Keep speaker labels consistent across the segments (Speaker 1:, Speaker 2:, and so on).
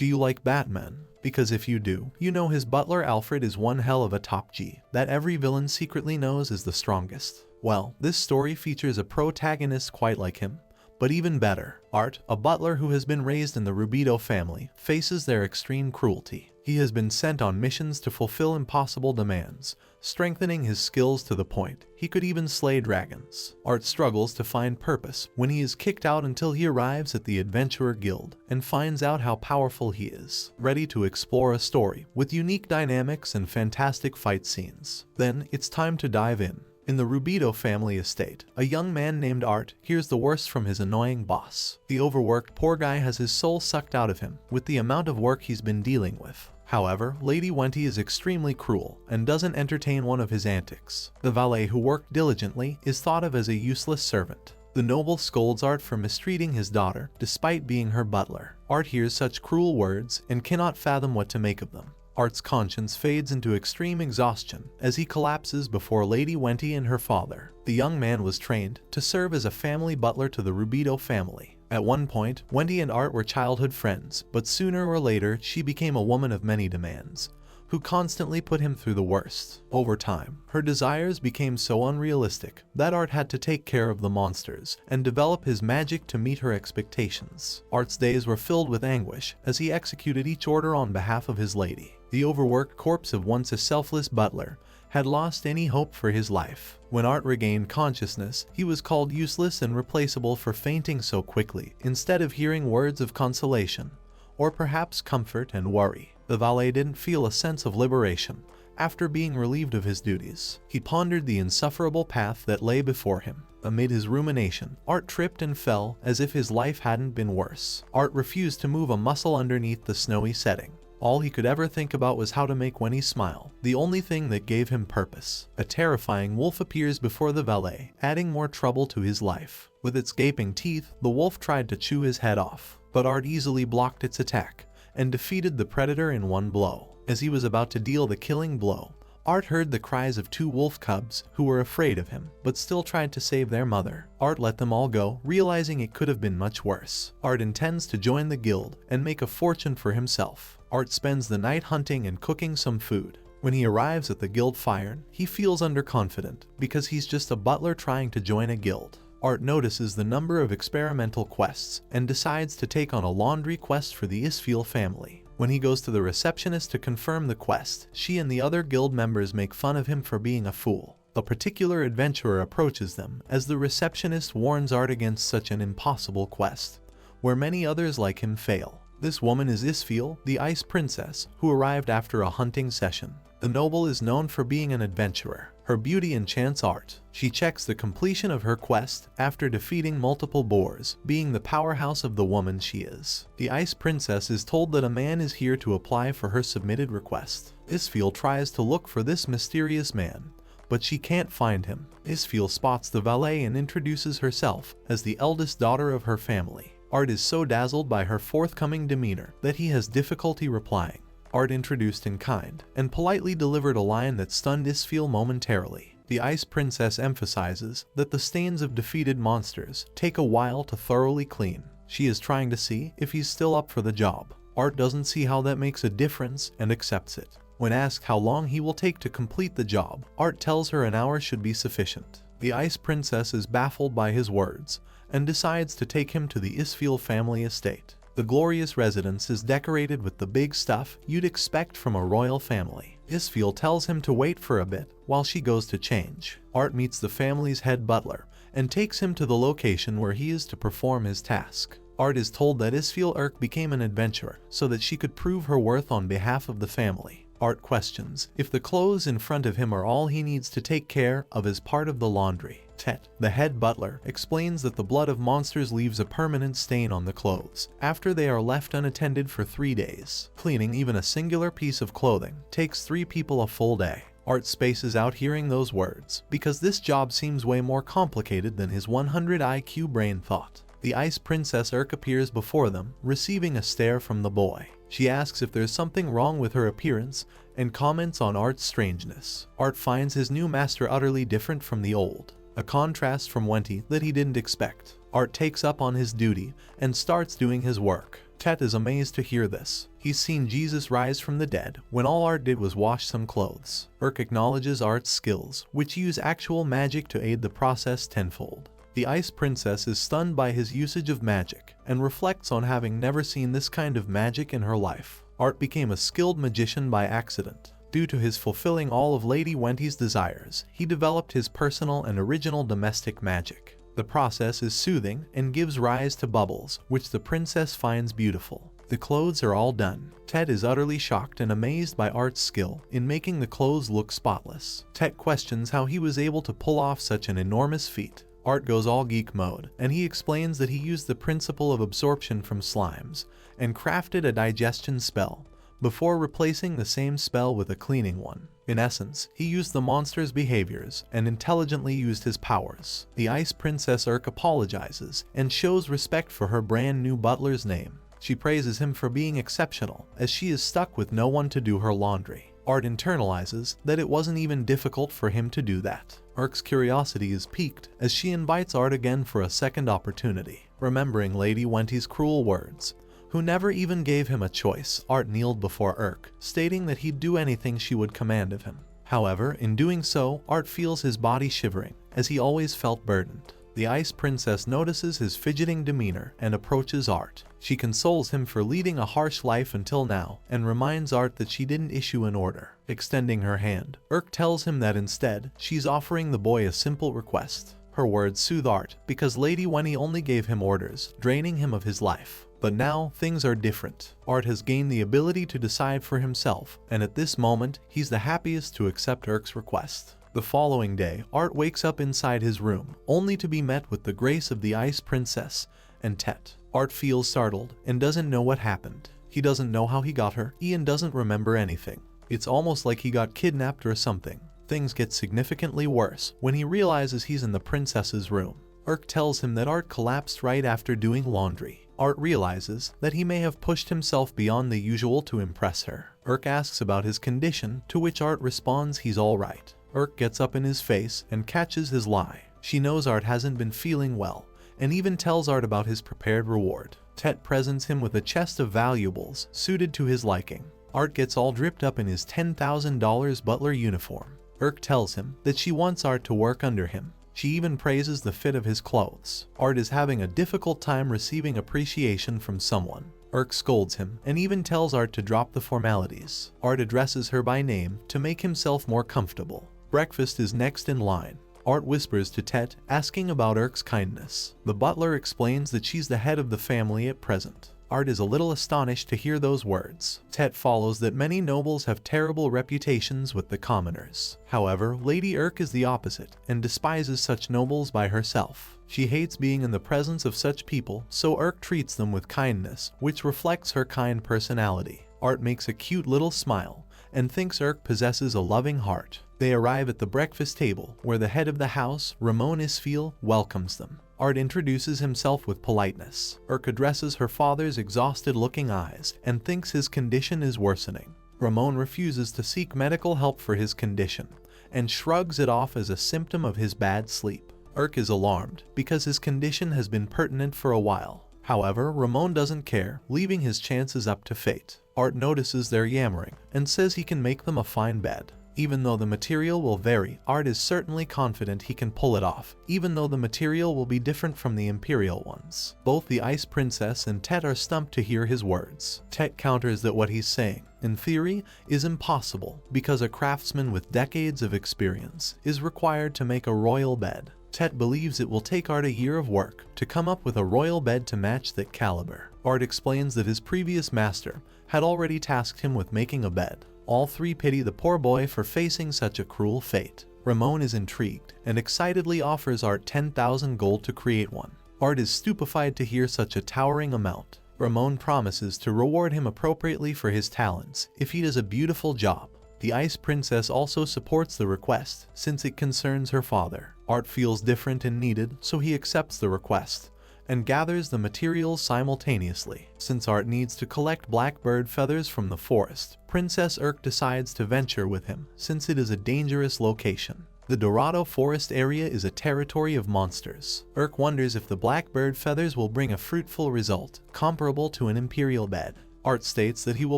Speaker 1: Do you like Batman? Because if you do, you know his butler Alfred is one hell of a top G that every villain secretly knows is the strongest. Well, this story features a protagonist quite like him, but even better. Art, a butler who has been raised in the Rubido family, faces their extreme cruelty. He has been sent on missions to fulfill impossible demands, strengthening his skills to the point he could even slay dragons. Art struggles to find purpose when he is kicked out until he arrives at the Adventurer Guild and finds out how powerful he is, ready to explore a story with unique dynamics and fantastic fight scenes. Then it's time to dive in. In the Rubido family estate, a young man named Art hears the worst from his annoying boss. The overworked poor guy has his soul sucked out of him with the amount of work he's been dealing with. However, Lady Wenty is extremely cruel and doesn't entertain one of his antics. The valet who worked diligently is thought of as a useless servant. The noble scolds Art for mistreating his daughter despite being her butler. Art hears such cruel words and cannot fathom what to make of them. Art's conscience fades into extreme exhaustion as he collapses before Lady Wenty and her father. The young man was trained to serve as a family butler to the Rubido family. At one point, Wenty and Art were childhood friends, but sooner or later she became a woman of many demands, who constantly put him through the worst. Over time, her desires became so unrealistic that Art had to take care of the monsters and develop his magic to meet her expectations. Art's days were filled with anguish as he executed each order on behalf of his lady. The overworked corpse of once a selfless butler had lost any hope for his life. When Art regained consciousness, he was called useless and replaceable for fainting so quickly, instead of hearing words of consolation, or perhaps comfort and worry. The valet didn't feel a sense of liberation after being relieved of his duties. He pondered the insufferable path that lay before him. Amid his rumination, Art tripped and fell as if his life hadn't been worse. Art refused to move a muscle underneath the snowy setting. All he could ever think about was how to make Wenty smile, the only thing that gave him purpose. A terrifying wolf appears before the valet, adding more trouble to his life. With its gaping teeth, the wolf tried to chew his head off, but Art easily blocked its attack and defeated the predator in one blow. As he was about to deal the killing blow, Art heard the cries of two wolf cubs who were afraid of him, but still tried to save their mother. Art let them all go, realizing it could have been much worse. Art intends to join the guild and make a fortune for himself. Art spends the night hunting and cooking some food. When he arrives at the guild fire, he feels underconfident because he's just a butler trying to join a guild. Art notices the number of experimental quests and decides to take on a laundry quest for the Isfiel family. When he goes to the receptionist to confirm the quest, she and the other guild members make fun of him for being a fool. A particular adventurer approaches them as the receptionist warns Art against such an impossible quest, where many others like him fail. This woman is Isfiel, the Ice Princess, who arrived after a hunting session. The noble is known for being an adventurer. Her beauty enchants Art. She checks the completion of her quest after defeating multiple boars, being the powerhouse of the woman she is. The Ice Princess is told that a man is here to apply for her submitted request. Isfiel tries to look for this mysterious man, but she can't find him. Isfiel spots the valet and introduces herself as the eldest daughter of her family. Art is so dazzled by her forthcoming demeanor that he has difficulty replying. Art introduced in kind and politely delivered a line that stunned Isfiel momentarily. The Ice Princess emphasizes that the stains of defeated monsters take a while to thoroughly clean. She is trying to see if he's still up for the job. Art doesn't see how that makes a difference and accepts it. When asked how long he will take to complete the job, Art tells her an hour should be sufficient. The Ice Princess is baffled by his words and decides to take him to the Isfiel family estate. The glorious residence is decorated with the big stuff you'd expect from a royal family. Isfiel tells him to wait for a bit while she goes to change. Art meets the family's head butler and takes him to the location where he is to perform his task. Art is told that Princess Urk became an adventurer so that she could prove her worth on behalf of the family. Art questions if the clothes in front of him are all he needs to take care of as part of the laundry. Tet, the head butler, explains that the blood of monsters leaves a permanent stain on the clothes after they are left unattended for 3 days. Cleaning even a singular piece of clothing takes 3 people a full day. Art spaces out hearing those words because this job seems way more complicated than his 100 IQ brain thought. The Ice Princess Urk appears before them, receiving a stare from the boy. She asks if there's something wrong with her appearance and comments on Art's strangeness. Art finds his new master utterly different from the old, a contrast from Wenty that he didn't expect. Art takes up on his duty and starts doing his work. Tet is amazed to hear this. He's seen Jesus rise from the dead when all Art did was wash some clothes. Urk acknowledges Art's skills, which use actual magic to aid the process tenfold. The Ice Princess is stunned by his usage of magic and reflects on having never seen this kind of magic in her life. Art became a skilled magician by accident. Due to his fulfilling all of Lady Wenty's desires, he developed his personal and original domestic magic. The process is soothing and gives rise to bubbles, which the princess finds beautiful. The clothes are all done. Tet is utterly shocked and amazed by Art's skill in making the clothes look spotless. Tet questions how he was able to pull off such an enormous feat. Art goes all geek mode, and he explains that he used the principle of absorption from slimes and crafted a digestion spell before replacing the same spell with a cleaning one. In essence, he used the monster's behaviors and intelligently used his powers. The Ice Princess Urk apologizes and shows respect for her brand new butler's name. She praises him for being exceptional, as she is stuck with no one to do her laundry. Art internalizes that it wasn't even difficult for him to do that. Urk's curiosity is piqued as she invites Art again for a second opportunity. Remembering Lady Wenty's cruel words, who never even gave him a choice, Art kneeled before Urk, stating that he'd do anything she would command of him. However, in doing so, Art feels his body shivering, as he always felt burdened. The Ice Princess notices his fidgeting demeanor and approaches Art. She consoles him for leading a harsh life until now and reminds Art that she didn't issue an order. Extending her hand, Urk tells him that instead, she's offering the boy a simple request. Her words soothe Art because Lady Wenty only gave him orders, draining him of his life. But now, things are different. Art has gained the ability to decide for himself, and at this moment, he's the happiest to accept Urk's request. The following day, Art wakes up inside his room, only to be met with the grace of the Ice Princess and Tet. Art feels startled and doesn't know what happened. He doesn't know how he got her. Ian doesn't remember anything. It's almost like he got kidnapped or something. Things get significantly worse when he realizes he's in the princess's room. Urk tells him that Art collapsed right after doing laundry. Art realizes that he may have pushed himself beyond the usual to impress her. Urk asks about his condition, to which Art responds he's alright. Urk gets up in his face and catches his lie. She knows Art hasn't been feeling well, and even tells Art about his prepared reward. Tet presents him with a chest of valuables suited to his liking. Art gets all dripped up in his $10,000 butler uniform. Urk tells him that she wants Art to work under him. She even praises the fit of his clothes. Art is having a difficult time receiving appreciation from someone. Urk scolds him and even tells Art to drop the formalities. Art addresses her by name to make himself more comfortable. Breakfast is next in line. Art whispers to Tet, asking about Urk's kindness. The butler explains that she's the head of the family at present. Art is a little astonished to hear those words. Tet follows that many nobles have terrible reputations with the commoners. However, Lady Urk is the opposite and despises such nobles by herself. She hates being in the presence of such people, so Urk treats them with kindness, which reflects her kind personality. Art makes a cute little smile and thinks Urk possesses a loving heart. They arrive at the breakfast table, where the head of the house, Ramon Isfiel, welcomes them. Art introduces himself with politeness. Urk addresses her father's exhausted-looking eyes and thinks his condition is worsening. Ramon refuses to seek medical help for his condition and shrugs it off as a symptom of his bad sleep. Urk is alarmed because his condition has been pertinent for a while. However, Ramon doesn't care, leaving his chances up to fate. Art notices their yammering and says he can make them a fine bed. Even though the material will vary, Art is certainly confident he can pull it off, even though the material will be different from the imperial ones. Both the Ice Princess and Tet are stumped to hear his words. Tet counters that what he's saying, in theory, is impossible because a craftsman with decades of experience is required to make a royal bed. Tet believes it will take Art a year of work to come up with a royal bed to match that caliber. Art explains that his previous master had already tasked him with making a bed. All three pity the poor boy for facing such a cruel fate. Ramon is intrigued and excitedly offers Art 10,000 gold to create one. Art is stupefied to hear such a towering amount. Ramon promises to reward him appropriately for his talents if he does a beautiful job. The Ice Princess also supports the request since it concerns her father. Art feels different and needed, so he accepts the request and gathers the materials simultaneously. Since Art needs to collect blackbird feathers from the forest, Princess Urk decides to venture with him since it is a dangerous location. The Dorado Forest area is a territory of monsters. Urk wonders if the blackbird feathers will bring a fruitful result, comparable to an imperial bed. Art states that he will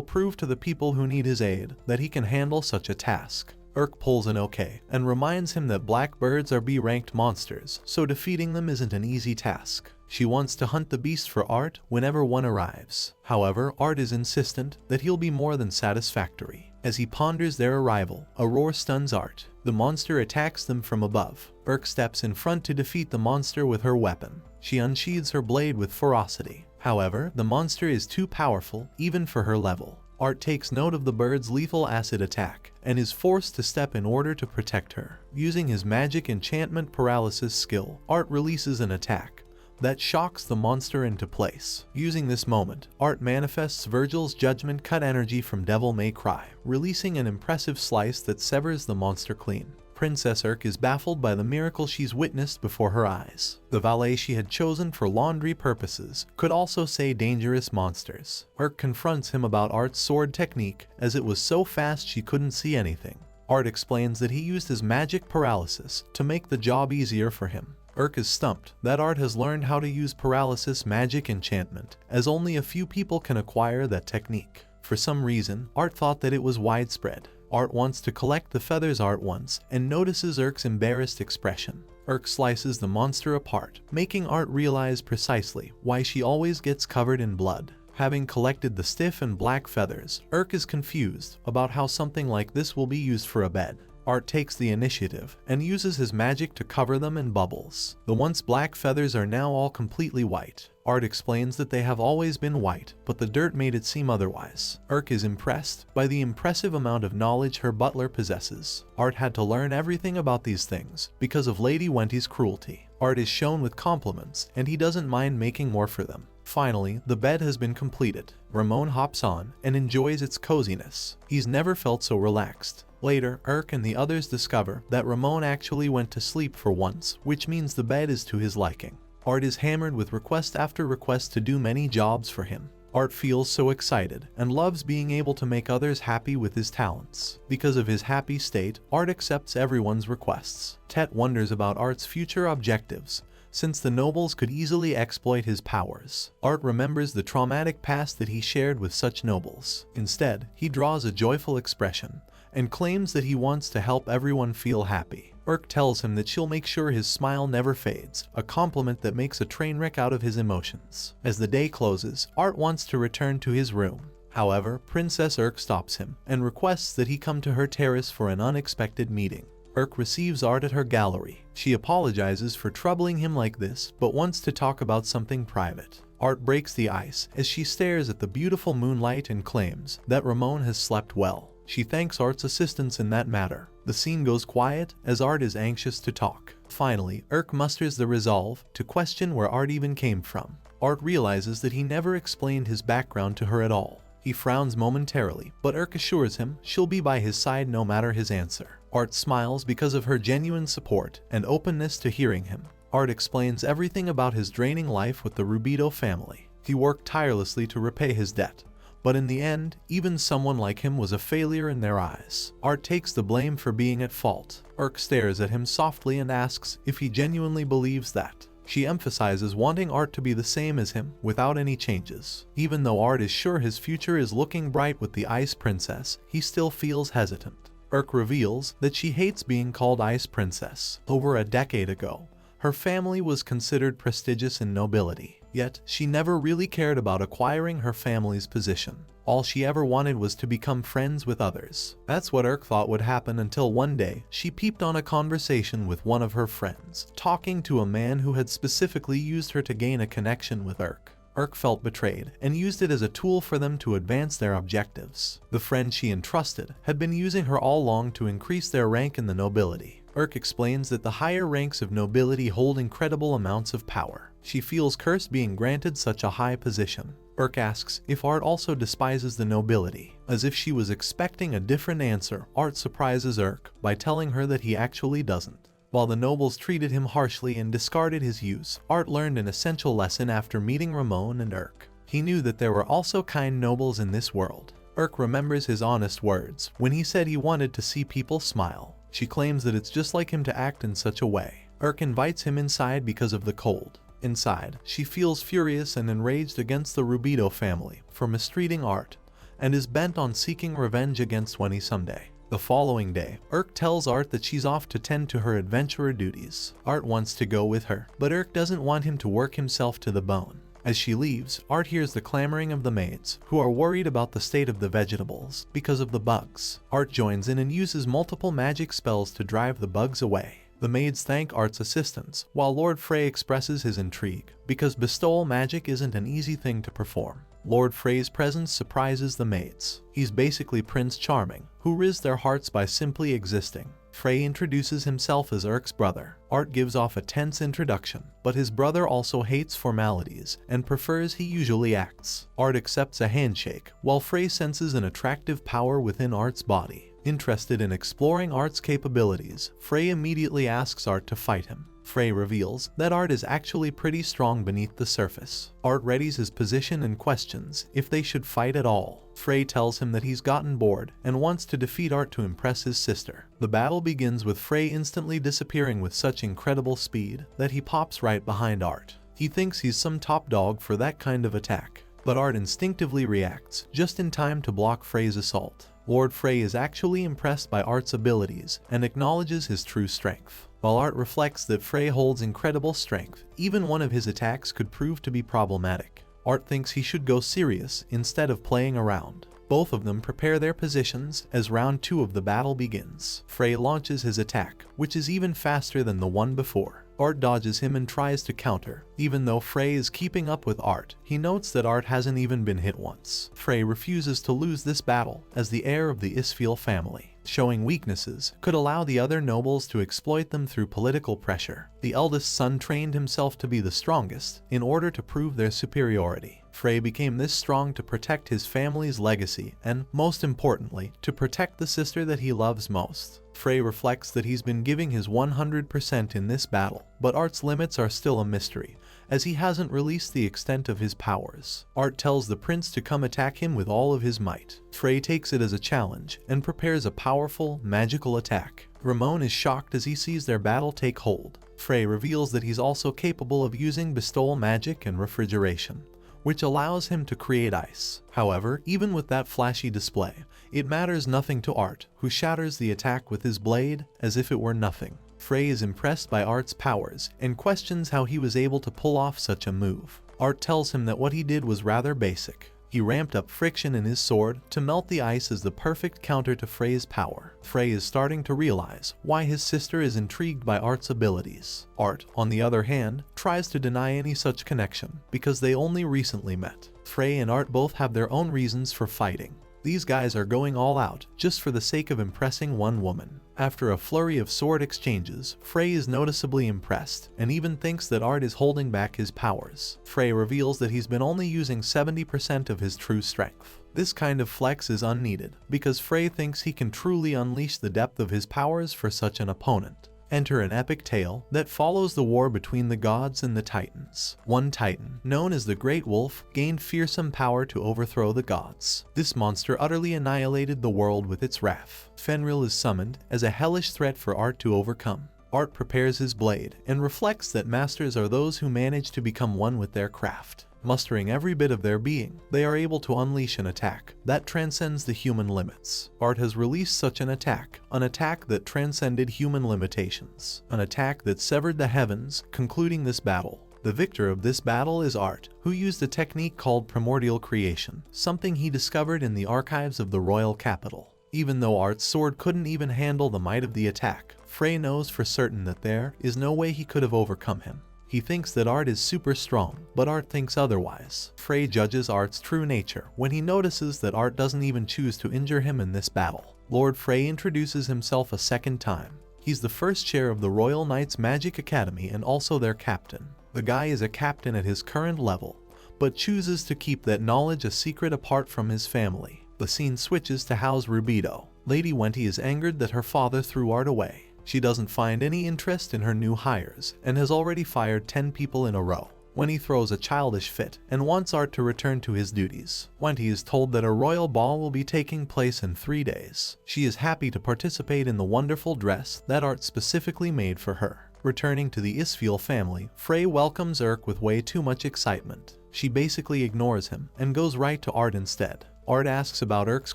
Speaker 1: prove to the people who need his aid that he can handle such a task. Urk pulls an okay, and reminds him that blackbirds are B-ranked monsters, so defeating them isn't an easy task. She wants to hunt the beast for Art whenever one arrives. However, Art is insistent that he'll be more than satisfactory. As he ponders their arrival, a roar stuns Art. The monster attacks them from above. Urk steps in front to defeat the monster with her weapon. She unsheathes her blade with ferocity. However, the monster is too powerful, even for her level. Art takes note of the bird's lethal acid attack, and is forced to step in order to protect her. Using his magic enchantment paralysis skill, Art releases an attack that shocks the monster into place. Using this moment, Art manifests Virgil's judgment cut energy from Devil May Cry, releasing an impressive slice that severs the monster clean. Princess Urk is baffled by the miracle she's witnessed before her eyes. The valet she had chosen for laundry purposes could also say dangerous monsters. Urk confronts him about Art's sword technique, as it was so fast she couldn't see anything. Art explains that he used his magic paralysis to make the job easier for him. Urk is stumped that Art has learned how to use paralysis magic enchantment, as only a few people can acquire that technique. For some reason, Art thought that it was widespread. Art wants to collect the feathers Art wants, and notices Urk's embarrassed expression. Urk slices the monster apart, making Art realize precisely why she always gets covered in blood. Having collected the stiff and black feathers, Urk is confused about how something like this will be used for a bed. Art takes the initiative and uses his magic to cover them in bubbles. The once black feathers are now all completely white. Art explains that they have always been white, but the dirt made it seem otherwise. Urk is impressed by the impressive amount of knowledge her butler possesses. Art had to learn everything about these things because of Lady Wenty's cruelty. Art is shown with compliments, and he doesn't mind making more for them. Finally, the bed has been completed. Ramon hops on and enjoys its coziness. He's never felt so relaxed. Later, Urk and the others discover that Ramon actually went to sleep for once, which means the bed is to his liking. Art is hammered with request after request to do many jobs for him. Art feels so excited and loves being able to make others happy with his talents. Because of his happy state, Art accepts everyone's requests. Tet wonders about Art's future objectives, since the nobles could easily exploit his powers. Art remembers the traumatic past that he shared with such nobles. Instead, he draws a joyful expression and claims that he wants to help everyone feel happy. Urk tells him that she'll make sure his smile never fades, a compliment that makes a train wreck out of his emotions. As the day closes, Art wants to return to his room. However, Princess Urk stops him and requests that he come to her terrace for an unexpected meeting. Urk receives Art at her gallery. She apologizes for troubling him like this, but wants to talk about something private. Art breaks the ice as she stares at the beautiful moonlight and claims that Ramon has slept well. She thanks Art's assistance in that matter. The scene goes quiet as Art is anxious to talk. Finally, Urk musters the resolve to question where Art even came from. Art realizes that he never explained his background to her at all. He frowns momentarily, but Urk assures him she'll be by his side no matter his answer. Art smiles because of her genuine support and openness to hearing him. Art explains everything about his draining life with the Rubito family. He worked tirelessly to repay his debt, but in the end, even someone like him was a failure in their eyes. Art takes the blame for being at fault. Urk stares at him softly and asks if he genuinely believes that. She emphasizes wanting Art to be the same as him without any changes. Even though Art is sure his future is looking bright with the Ice Princess, he still feels hesitant. Urk reveals that she hates being called Ice Princess. Over a decade ago, her family was considered prestigious in nobility, yet she never really cared about acquiring her family's position. All she ever wanted was to become friends with others. That's what Urk thought would happen until one day she peeped on a conversation with one of her friends, talking to a man who had specifically used her to gain a connection with Urk. Urk felt betrayed and used it as a tool for them to advance their objectives. The friend she entrusted had been using her all along to increase their rank in the nobility. Urk explains that the higher ranks of nobility hold incredible amounts of power. She feels cursed being granted such a high position. Urk asks if Art also despises the nobility. As if she was expecting a different answer, Art surprises Urk by telling her that he actually doesn't. While the nobles treated him harshly and discarded his use, Art learned an essential lesson after meeting Ramon and Urk. He knew that there were also kind nobles in this world. Urk remembers his honest words when he said he wanted to see people smile. She claims that it's just like him to act in such a way. Urk invites him inside because of the cold. Inside, she feels furious and enraged against the Rubido family for mistreating Art, and is bent on seeking revenge against Wendy someday. The following day, Urk tells Art that she's off to tend to her adventurer duties. Art wants to go with her, but Urk doesn't want him to work himself to the bone. As she leaves, Art hears the clamoring of the maids, who are worried about the state of the vegetables because of the bugs. Art joins in and uses multiple magic spells to drive the bugs away. The maids thank Art's assistance, while Lord Frey expresses his intrigue, because bestowal magic isn't an easy thing to perform. Lord Frey's presence surprises the maids. He's basically Prince Charming, who rids their hearts by simply existing. Frey introduces himself as Urk's brother. Art gives off a tense introduction, but his brother also hates formalities and prefers he usually acts. Art accepts a handshake, while Frey senses an attractive power within Art's body. Interested in exploring Art's capabilities, Frey immediately asks Art to fight him. Frey reveals that Art is actually pretty strong beneath the surface. Art readies his position and questions if they should fight at all. Frey tells him that he's gotten bored and wants to defeat Art to impress his sister. The battle begins with Frey instantly disappearing with such incredible speed that he pops right behind Art. He thinks he's some top dog for that kind of attack, but Art instinctively reacts just in time to block Frey's assault. Lord Frey is actually impressed by Art's abilities and acknowledges his true strength. While Art reflects that Frey holds incredible strength, even one of his attacks could prove to be problematic. Art thinks he should go serious instead of playing around. Both of them prepare their positions as round 2 of the battle begins. Frey launches his attack, which is even faster than the one before. Art dodges him and tries to counter. Even though Frey is keeping up with Art, he notes that Art hasn't even been hit once. Frey refuses to lose this battle as the heir of the Isfiel family. Showing weaknesses could allow the other nobles to exploit them through political pressure. The eldest son trained himself to be the strongest in order to prove their superiority. Frey became this strong to protect his family's legacy and, most importantly, to protect the sister that he loves most. Frey reflects that he's been giving his 100% in this battle, but Art's limits are still a mystery, as he hasn't released the extent of his powers. Art tells the prince to come attack him with all of his might. Frey takes it as a challenge and prepares a powerful, magical attack. Ramon is shocked as he sees their battle take hold. Frey reveals that he's also capable of using bestowal magic and refrigeration, which allows him to create ice. However, even with that flashy display, it matters nothing to Art, who shatters the attack with his blade as if it were nothing. Frey is impressed by Art's powers and questions how he was able to pull off such a move. Art tells him that what he did was rather basic. He ramped up friction in his sword to melt the ice as the perfect counter to Frey's power. Frey is starting to realize why his sister is intrigued by Art's abilities. Art, on the other hand, tries to deny any such connection because they only recently met. Frey and Art both have their own reasons for fighting. These guys are going all out just for the sake of impressing one woman. After a flurry of sword exchanges, Frey is noticeably impressed and even thinks that Art is holding back his powers. Frey reveals that he's been only using 70% of his true strength. This kind of flex is unneeded because Frey thinks he can truly unleash the depth of his powers for such an opponent. Enter an epic tale that follows the war between the gods and the titans. One titan, known as the Great Wolf, gained fearsome power to overthrow the gods. This monster utterly annihilated the world with its wrath. Fenrir is summoned as a hellish threat for Art to overcome. Art prepares his blade and reflects that masters are those who manage to become one with their craft. Mustering every bit of their being, they are able to unleash an attack that transcends the human limits. Art has released such an attack that transcended human limitations, an attack that severed the heavens, concluding this battle. The victor of this battle is Art, who used a technique called primordial creation, something he discovered in the archives of the royal capital. Even though Art's sword couldn't even handle the might of the attack, Frey knows for certain that there is no way he could have overcome him. He thinks that Art is super strong, but Art thinks otherwise. Frey judges Art's true nature when he notices that Art doesn't even choose to injure him in this battle. Lord Frey introduces himself a second time. He's the first chair of the Royal Knights Magic Academy and also their captain. The guy is a captain at his current level, but chooses to keep that knowledge a secret apart from his family. The scene switches to House Rubido. Lady Wenty is angered that her father threw Art away. She doesn't find any interest in her new hires and has already fired 10 people in a row. Wenty throws a childish fit and wants Art to return to his duties. Wenty is told that a royal ball will be taking place in 3 days. She is happy to participate in the wonderful dress that Art specifically made for her. Returning to the Isfiel family, Frey welcomes Urk with way too much excitement. She basically ignores him and goes right to Art instead. Art asks about Urk's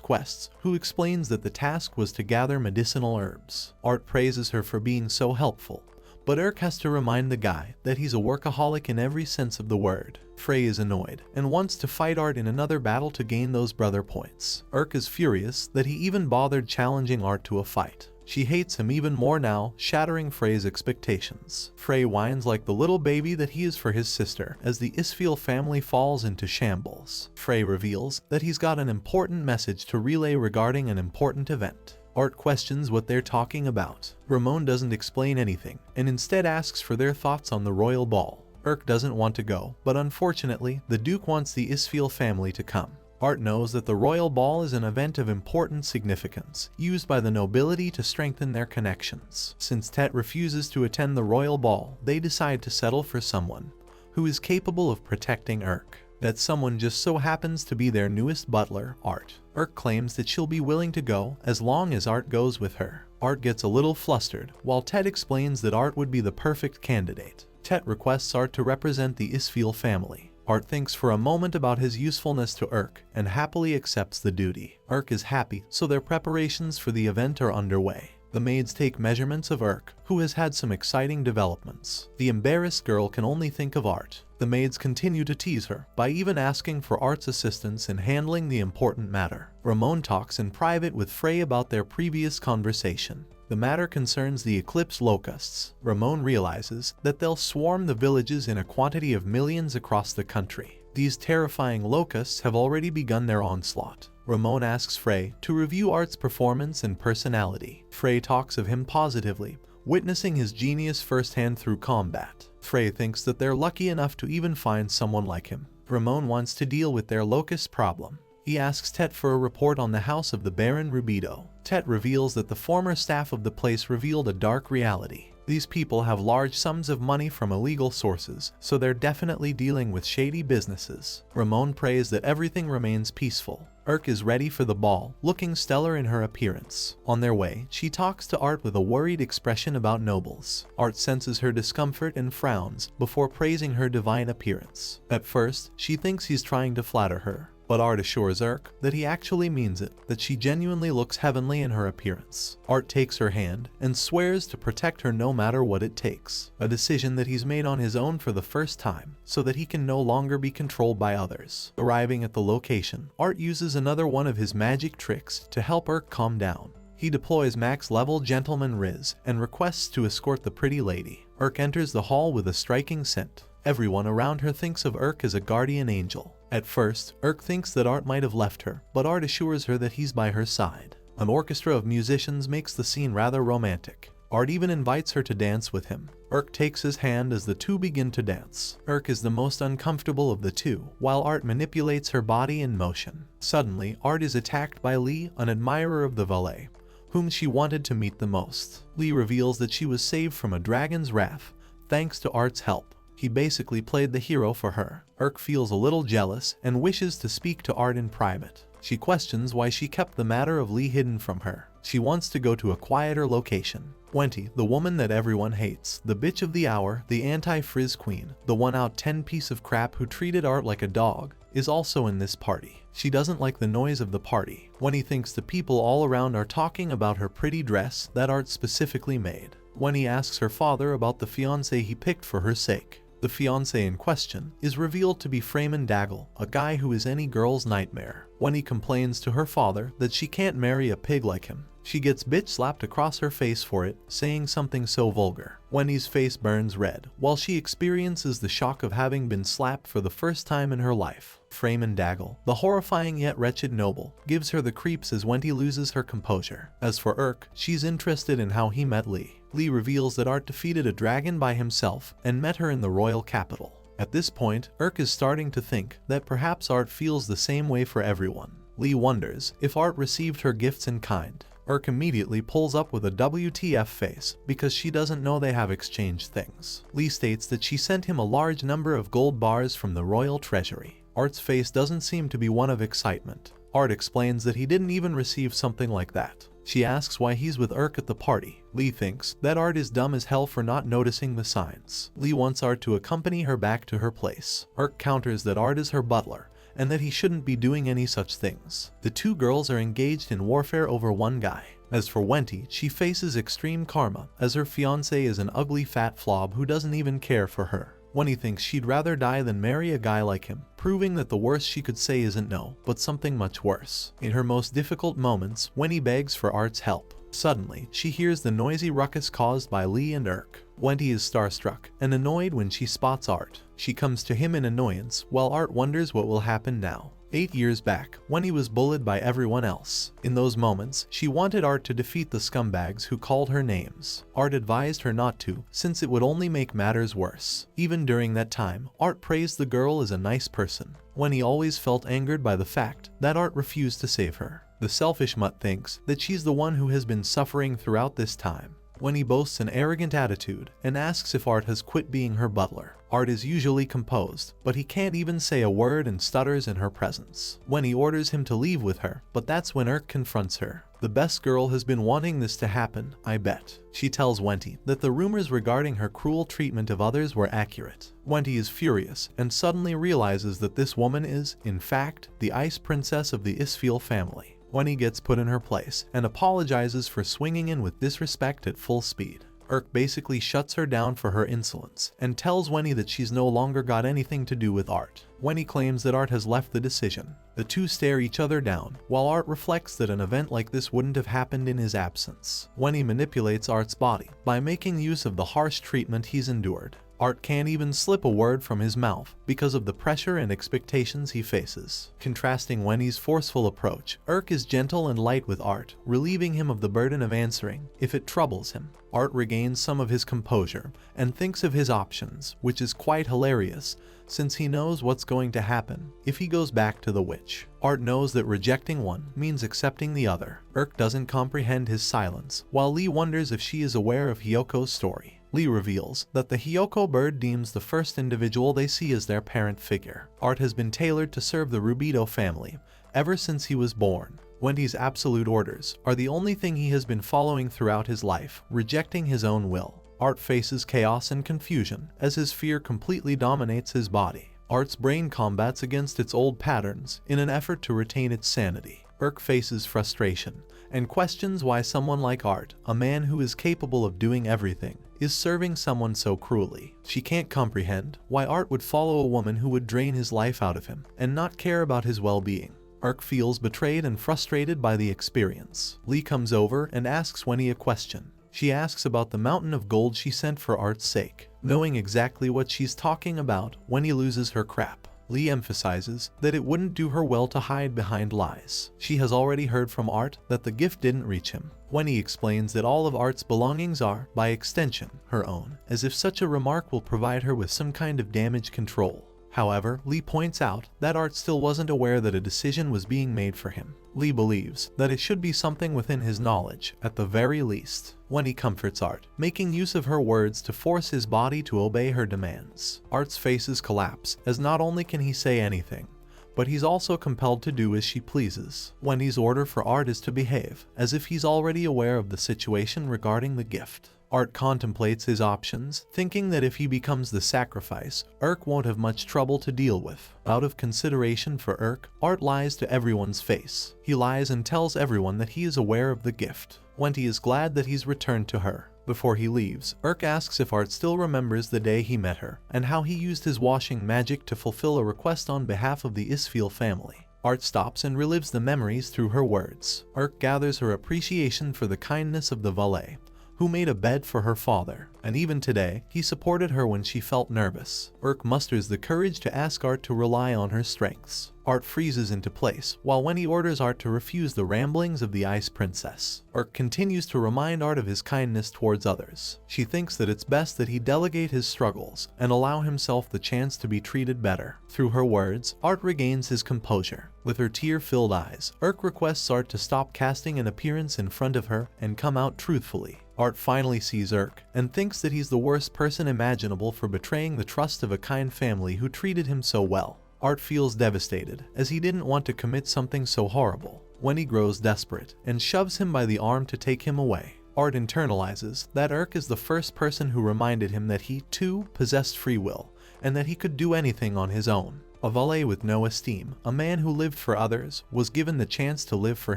Speaker 1: quests, who explains that the task was to gather medicinal herbs. Art praises her for being so helpful, but Urk has to remind the guy that he's a workaholic in every sense of the word. Frey is annoyed and wants to fight Art in another battle to gain those brother points. Urk is furious that he even bothered challenging Art to a fight. She hates him even more now, shattering Frey's expectations. Frey whines like the little baby that he is for his sister as the Isfiel family falls into shambles. Frey reveals that he's got an important message to relay regarding an important event. Art questions what they're talking about. Ramon doesn't explain anything and instead asks for their thoughts on the royal ball. Urk doesn't want to go, but unfortunately, the Duke wants the Isfiel family to come. Art knows that the royal ball is an event of important significance, used by the nobility to strengthen their connections. Since Tet refuses to attend the royal ball, they decide to settle for someone who is capable of protecting Urk. That someone just so happens to be their newest butler, Art. Urk claims that she'll be willing to go as long as Art goes with her. Art gets a little flustered, while Tet explains that Art would be the perfect candidate. Tet requests Art to represent the Isfiel family. Art thinks for a moment about his usefulness to Urk and happily accepts the duty. Urk is happy, so their preparations for the event are underway. The maids take measurements of Urk, who has had some exciting developments. The embarrassed girl can only think of Art. The maids continue to tease her by even asking for Art's assistance in handling the important matter. Ramon talks in private with Frey about their previous conversation. The matter concerns the eclipse locusts. Ramon realizes that they'll swarm the villages in a quantity of millions across the country. These terrifying locusts have already begun their onslaught. Ramon asks Frey to review Art's performance and personality. Frey talks of him positively, witnessing his genius firsthand through combat. Frey thinks that they're lucky enough to even find someone like him. Ramon wants to deal with their locust problem. He asks Tet for a report on the house of the Baron Rubido. Tet reveals that the former staff of the place revealed a dark reality. These people have large sums of money from illegal sources, so they're definitely dealing with shady businesses. Ramon prays that everything remains peaceful. Urk is ready for the ball, looking stellar in her appearance. On their way, she talks to Art with a worried expression about nobles. Art senses her discomfort and frowns before praising her divine appearance. At first, she thinks he's trying to flatter her, but Art assures Urk that he actually means it, that she genuinely looks heavenly in her appearance. Art takes her hand and swears to protect her no matter what it takes, a decision that he's made on his own for the first time, so that he can no longer be controlled by others. Arriving at the location, Art uses another one of his magic tricks to help Urk calm down. He deploys max-level Gentleman Riz and requests to escort the pretty lady. Urk enters the hall with a striking scent. Everyone around her thinks of Urk as a guardian angel. At first, Urk thinks that Art might have left her, but Art assures her that he's by her side. An orchestra of musicians makes the scene rather romantic. Art even invites her to dance with him. Urk takes his hand as the two begin to dance. Urk is the most uncomfortable of the two, while Art manipulates her body in motion. Suddenly, Art is attacked by Lee, an admirer of the valet, whom she wanted to meet the most. Lee reveals that she was saved from a dragon's wrath, thanks to Art's help. He basically played the hero for her. Urk feels a little jealous and wishes to speak to Art in private. She questions why she kept the matter of Lee hidden from her. She wants to go to a quieter location. Wenty, the woman that everyone hates, the bitch of the hour, the anti-frizz queen, the one-out 10 piece of crap who treated Art like a dog, is also in this party. She doesn't like the noise of the party. Wenty thinks the people all around are talking about her pretty dress that Art specifically made. Wenty asks her father about the fiancé he picked for her sake. The fiancé in question is revealed to be Freeman Daggle, a guy who is any girl's nightmare. Wenty complains to her father that she can't marry a pig like him. She gets bitch slapped across her face for it, saying something so vulgar. Wenty's face burns red, while she experiences the shock of having been slapped for the first time in her life. Freeman Daggle, the horrifying yet wretched noble, gives her the creeps as Wenty loses her composure. As for Urk, she's interested in how he met Lee. Lee reveals that Art defeated a dragon by himself and met her in the royal capital. At this point, Urk is starting to think that perhaps Art feels the same way for everyone. Lee wonders if Art received her gifts in kind. Urk immediately pulls up with a WTF face because she doesn't know they have exchanged things. Lee states that she sent him a large number of gold bars from the royal treasury. Art's face doesn't seem to be one of excitement. Art explains that he didn't even receive something like that. She asks why he's with Urk at the party. Lee thinks that Art is dumb as hell for not noticing the signs. Lee wants Art to accompany her back to her place. Urk counters that Art is her butler and that he shouldn't be doing any such things. The two girls are engaged in warfare over one guy. As for Wenty, she faces extreme karma as her fiancé is an ugly fat flob who doesn't even care for her. Wenty thinks she'd rather die than marry a guy like him, proving that the worst she could say isn't no, but something much worse. In her most difficult moments, Wenty begs for Art's help. Suddenly, she hears the noisy ruckus caused by Lee and Urk. Wenty is starstruck and annoyed when she spots Art. She comes to him in annoyance, while Art wonders what will happen now. 8 years back, Wenty was bullied by everyone else. In those moments, she wanted Art to defeat the scumbags who called her names. Art advised her not to, since it would only make matters worse. Even during that time, Art praised the girl as a nice person. Wenty always felt angered by the fact that Art refused to save her. The selfish mutt thinks that she's the one who has been suffering throughout this time. Wenty boasts an arrogant attitude and asks if Art has quit being her butler. Art is usually composed, but he can't even say a word and stutters in her presence. Wenty orders him to leave with her, but that's when Urk confronts her. The best girl has been wanting this to happen, I bet. She tells Wenty that the rumors regarding her cruel treatment of others were accurate. Wenty is furious and suddenly realizes that this woman is, in fact, the ice princess of the Isfiel family. Wenty gets put in her place and apologizes for swinging in with disrespect at full speed. Urk basically shuts her down for her insolence and tells Wenty that she's no longer got anything to do with Art. Wenty claims that Art has left the decision. The two stare each other down, while Art reflects that an event like this wouldn't have happened in his absence. Wenty manipulates Art's body by making use of the harsh treatment he's endured. Art can't even slip a word from his mouth because of the pressure and expectations he faces. Contrasting Wenty's forceful approach, Urk is gentle and light with Art, relieving him of the burden of answering if it troubles him. Art regains some of his composure and thinks of his options, which is quite hilarious since he knows what's going to happen if he goes back to the witch. Art knows that rejecting one means accepting the other. Urk doesn't comprehend his silence, while Lee wonders if she is aware of Hyoko's story. Lee reveals that the Hyoko bird deems the first individual they see as their parent figure. Art has been tailored to serve the Rubido family ever since he was born. Wenty's absolute orders are the only thing he has been following throughout his life, rejecting his own will. Art faces chaos and confusion as his fear completely dominates his body. Art's brain combats against its old patterns in an effort to retain its sanity. Urk faces frustration and questions why someone like Art, a man who is capable of doing everything, is serving someone so cruelly. She can't comprehend why Art would follow a woman who would drain his life out of him and not care about his well-being. Urk feels betrayed and frustrated by the experience. Lee comes over and asks Wenty a question. She asks about the mountain of gold she sent for Art's sake. Knowing exactly what she's talking about, Wenty loses her crap. Lee emphasizes that it wouldn't do her well to hide behind lies. She has already heard from Art that the gift didn't reach him. Wenty explains that all of Art's belongings are, by extension, her own, as if such a remark will provide her with some kind of damage control. However, Lee points out that Art still wasn't aware that a decision was being made for him. Lee believes that it should be something within his knowledge, at the very least. Wenty comforts Art, making use of her words to force his body to obey her demands. Art's faces collapse, as not only can he say anything, but he's also compelled to do as she pleases. Wenty's order for Art is to behave, as if he's already aware of the situation regarding the gift. Art contemplates his options, thinking that if he becomes the sacrifice, Urk won't have much trouble to deal with. Out of consideration for Urk, Art lies to everyone's face. He lies and tells everyone that he is aware of the gift. Wenty is glad that he's returned to her. Before he leaves, Urk asks if Art still remembers the day he met her, and how he used his washing magic to fulfill a request on behalf of the Isfiel family. Art stops and relives the memories through her words. Urk gathers her appreciation for the kindness of the valet, who made a bed for her father, and even today, he supported her when she felt nervous. Urk musters the courage to ask Art to rely on her strengths. Art freezes into place, while when he orders Art to refuse the ramblings of the Ice Princess. Urk continues to remind Art of his kindness towards others. She thinks that it's best that he delegate his struggles and allow himself the chance to be treated better. Through her words, Art regains his composure. With her tear-filled eyes, Urk requests Art to stop casting an appearance in front of her and come out truthfully. Art finally sees Urk and thinks that he's the worst person imaginable for betraying the trust of a kind family who treated him so well. Art feels devastated, as he didn't want to commit something so horrible. When he grows desperate and shoves him by the arm to take him away, Art internalizes that Urk is the first person who reminded him that he, too, possessed free will, and that he could do anything on his own. A valet with no esteem, a man who lived for others, was given the chance to live for